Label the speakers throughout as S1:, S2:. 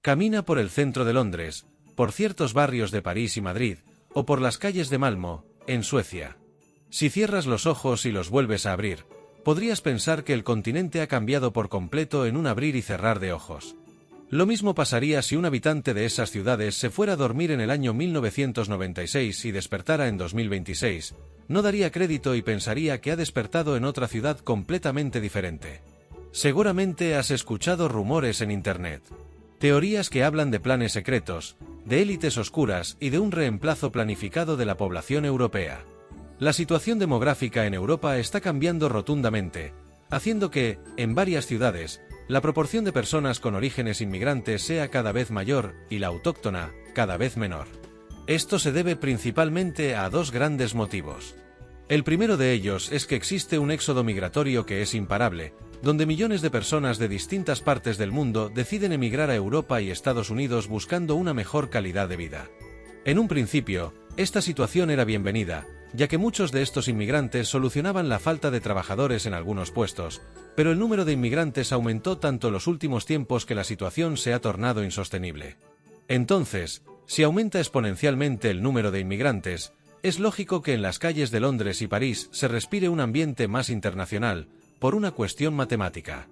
S1: Camina por el centro de Londres, por ciertos barrios de París y Madrid, o por las calles de Malmö, en Suecia. Si cierras los ojos y los vuelves a abrir, podrías pensar que el continente ha cambiado por completo en un abrir y cerrar de ojos. Lo mismo pasaría si un habitante de esas ciudades se fuera a dormir en el año 1996 y despertara en 2026, no daría crédito y pensaría que ha despertado en otra ciudad completamente diferente. Seguramente has escuchado rumores en Internet. Teorías que hablan de planes secretos, de élites oscuras y de un reemplazo planificado de la población europea. La situación demográfica en Europa está cambiando rotundamente, haciendo que, en varias ciudades, la proporción de personas con orígenes inmigrantes sea cada vez mayor y la autóctona, cada vez menor. Esto se debe principalmente a dos grandes motivos. El primero de ellos es que existe un éxodo migratorio que es imparable, donde millones de personas de distintas partes del mundo deciden emigrar a Europa y Estados Unidos buscando una mejor calidad de vida. En un principio, esta situación era bienvenida, ya que muchos de estos inmigrantes solucionaban la falta de trabajadores en algunos puestos, pero el número de inmigrantes aumentó tanto en los últimos tiempos que la situación se ha tornado insostenible. Entonces, si aumenta exponencialmente el número de inmigrantes, es lógico que en las calles de Londres y París se respire un ambiente más internacional, por una cuestión matemática.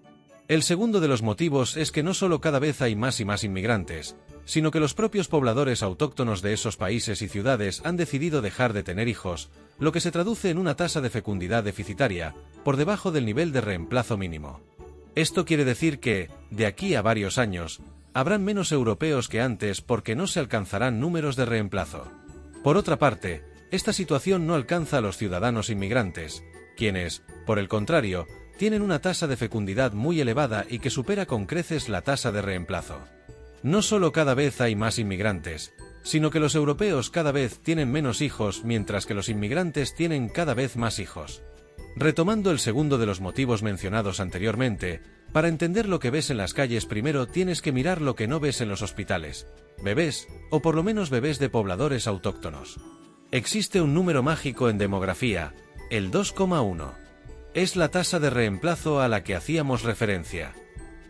S1: El segundo de los motivos es que no solo cada vez hay más y más inmigrantes, sino que los propios pobladores autóctonos de esos países y ciudades han decidido dejar de tener hijos, lo que se traduce en una tasa de fecundidad deficitaria, por debajo del nivel de reemplazo mínimo. Esto quiere decir que, de aquí a varios años, habrán menos europeos que antes porque no se alcanzarán números de reemplazo. Por otra parte, esta situación no alcanza a los ciudadanos inmigrantes, quienes, por el contrario, tienen una tasa de fecundidad muy elevada y que supera con creces la tasa de reemplazo. No solo cada vez hay más inmigrantes, sino que los europeos cada vez tienen menos hijos mientras que los inmigrantes tienen cada vez más hijos. Retomando el segundo de los motivos mencionados anteriormente, para entender lo que ves en las calles primero tienes que mirar lo que no ves en los hospitales, bebés, o por lo menos bebés de pobladores autóctonos. Existe un número mágico en demografía, el 2,1. Es la tasa de reemplazo a la que hacíamos referencia.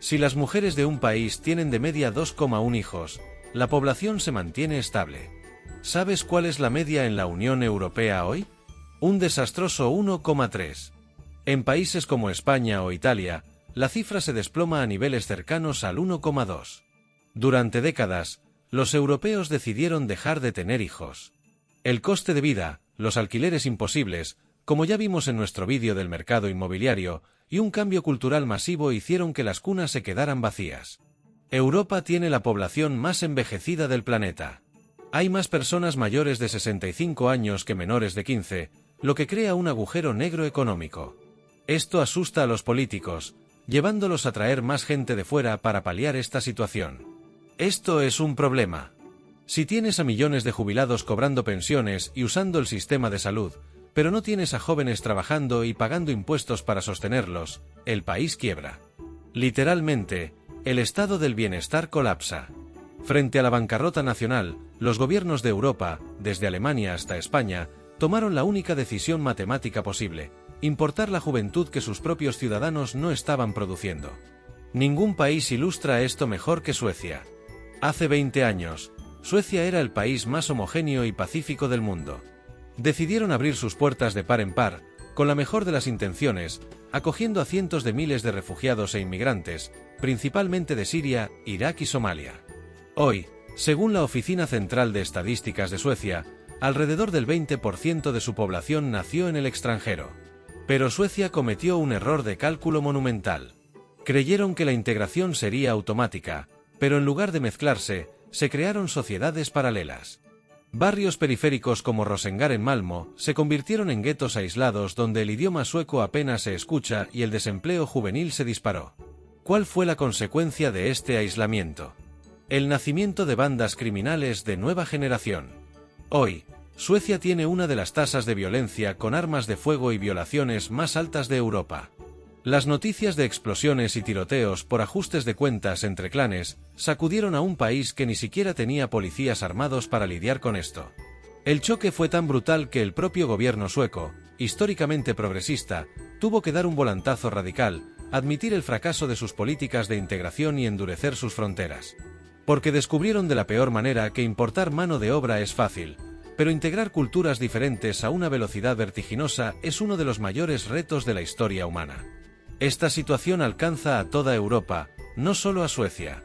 S1: Si las mujeres de un país tienen de media 2,1 hijos, la población se mantiene estable. ¿Sabes cuál es la media en la Unión Europea hoy? Un desastroso 1,3. En países como España o Italia, la cifra se desploma a niveles cercanos al 1,2. Durante décadas, los europeos decidieron dejar de tener hijos. El coste de vida, los alquileres imposibles, como ya vimos en nuestro vídeo del mercado inmobiliario, y un cambio cultural masivo hicieron que las cunas se quedaran vacías. Europa tiene la población más envejecida del planeta. Hay más personas mayores de 65 años que menores de 15, lo que crea un agujero negro económico. Esto asusta a los políticos, llevándolos a traer más gente de fuera para paliar esta situación. Esto es un problema. Si tienes a millones de jubilados cobrando pensiones y usando el sistema de salud, pero no tienes a jóvenes trabajando y pagando impuestos para sostenerlos, el país quiebra. Literalmente, el estado del bienestar colapsa. Frente a la bancarrota nacional, los gobiernos de Europa, desde Alemania hasta España, tomaron la única decisión matemática posible: importar la juventud que sus propios ciudadanos no estaban produciendo. Ningún país ilustra esto mejor que Suecia. Hace 20 años, Suecia era el país más homogéneo y pacífico del mundo. Decidieron abrir sus puertas de par en par, con la mejor de las intenciones, acogiendo a cientos de miles de refugiados e inmigrantes, principalmente de Siria, Irak y Somalia. Hoy, según la Oficina Central de Estadísticas de Suecia, alrededor del 20% de su población nació en el extranjero. Pero Suecia cometió un error de cálculo monumental. Creyeron que la integración sería automática, pero en lugar de mezclarse, se crearon sociedades paralelas. Barrios periféricos como Rosengård en Malmö se convirtieron en guetos aislados donde el idioma sueco apenas se escucha y el desempleo juvenil se disparó. ¿Cuál fue la consecuencia de este aislamiento? El nacimiento de bandas criminales de nueva generación. Hoy, Suecia tiene una de las tasas de violencia con armas de fuego y violaciones más altas de Europa. Las noticias de explosiones y tiroteos por ajustes de cuentas entre clanes sacudieron a un país que ni siquiera tenía policías armados para lidiar con esto. El choque fue tan brutal que el propio gobierno sueco, históricamente progresista, tuvo que dar un volantazo radical, admitir el fracaso de sus políticas de integración y endurecer sus fronteras. Porque descubrieron de la peor manera que importar mano de obra es fácil, pero integrar culturas diferentes a una velocidad vertiginosa es uno de los mayores retos de la historia humana. Esta situación alcanza a toda Europa, no solo a Suecia.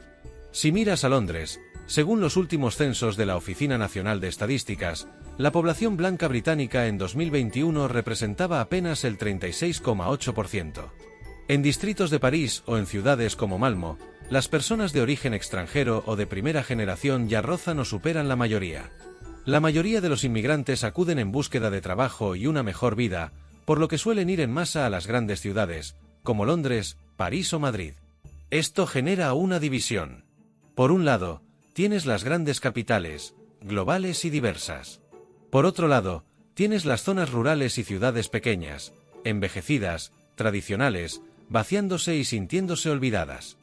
S1: Si miras a Londres, según los últimos censos de la Oficina Nacional de Estadísticas, la población blanca británica en 2021 representaba apenas el 36,8%. En distritos de París o en ciudades como Malmö, las personas de origen extranjero o de primera generación ya rozan o superan la mayoría. La mayoría de los inmigrantes acuden en búsqueda de trabajo y una mejor vida, por lo que suelen ir en masa a las grandes ciudades, como Londres, París o Madrid. Esto genera una división. Por un lado, tienes las grandes capitales, globales y diversas. Por otro lado, tienes las zonas rurales y ciudades pequeñas, envejecidas, tradicionales, vaciándose y sintiéndose olvidadas.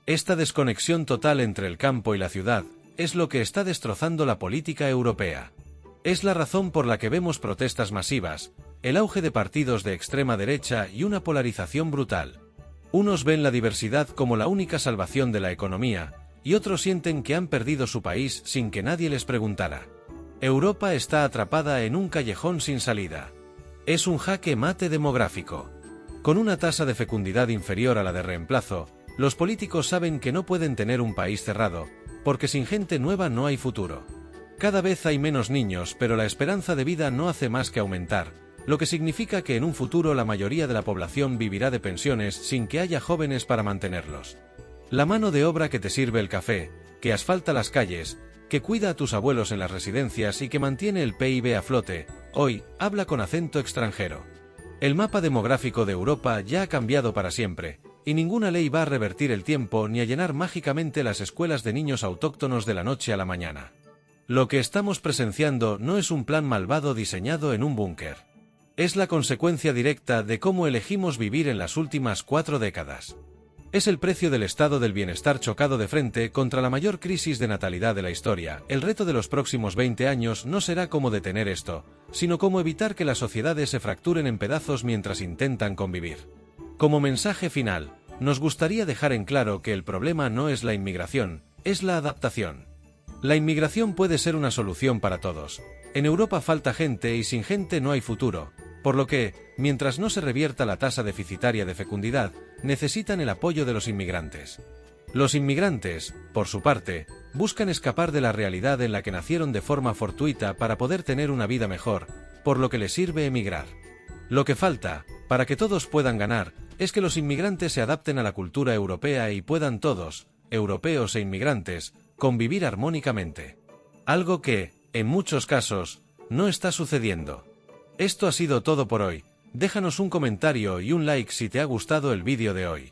S1: Esta desconexión total entre el campo y la ciudad es lo que está destrozando la política europea. Es la razón por la que vemos protestas masivas, el auge de partidos de extrema derecha y una polarización brutal. Unos ven la diversidad como la única salvación de la economía, y otros sienten que han perdido su país sin que nadie les preguntara. Europa está atrapada en un callejón sin salida. Es un jaque mate demográfico. Con una tasa de fecundidad inferior a la de reemplazo, los políticos saben que no pueden tener un país cerrado, porque sin gente nueva no hay futuro. Cada vez hay menos niños, pero la esperanza de vida no hace más que aumentar, lo que significa que en un futuro la mayoría de la población vivirá de pensiones sin que haya jóvenes para mantenerlos. La mano de obra que te sirve el café, que asfalta las calles, que cuida a tus abuelos en las residencias y que mantiene el PIB a flote, hoy, habla con acento extranjero. El mapa demográfico de Europa ya ha cambiado para siempre, y ninguna ley va a revertir el tiempo ni a llenar mágicamente las escuelas de niños autóctonos de la noche a la mañana. Lo que estamos presenciando no es un plan malvado diseñado en un búnker. Es la consecuencia directa de cómo elegimos vivir en las últimas 4 décadas. Es el precio del estado del bienestar chocado de frente contra la mayor crisis de natalidad de la historia. El reto de los próximos 20 años no será cómo detener esto, sino cómo evitar que las sociedades se fracturen en pedazos mientras intentan convivir. Como mensaje final, nos gustaría dejar en claro que el problema no es la inmigración, es la adaptación. La inmigración puede ser una solución para todos. En Europa falta gente y sin gente no hay futuro, por lo que, mientras no se revierta la tasa deficitaria de fecundidad, necesitan el apoyo de los inmigrantes. Los inmigrantes, por su parte, buscan escapar de la realidad en la que nacieron de forma fortuita para poder tener una vida mejor, por lo que les sirve emigrar. Lo que falta, para que todos puedan ganar, es que los inmigrantes se adapten a la cultura europea y puedan todos, europeos e inmigrantes, convivir armónicamente. Algo que, en muchos casos, no está sucediendo. Esto ha sido todo por hoy. Déjanos un comentario y un like si te ha gustado el vídeo de hoy.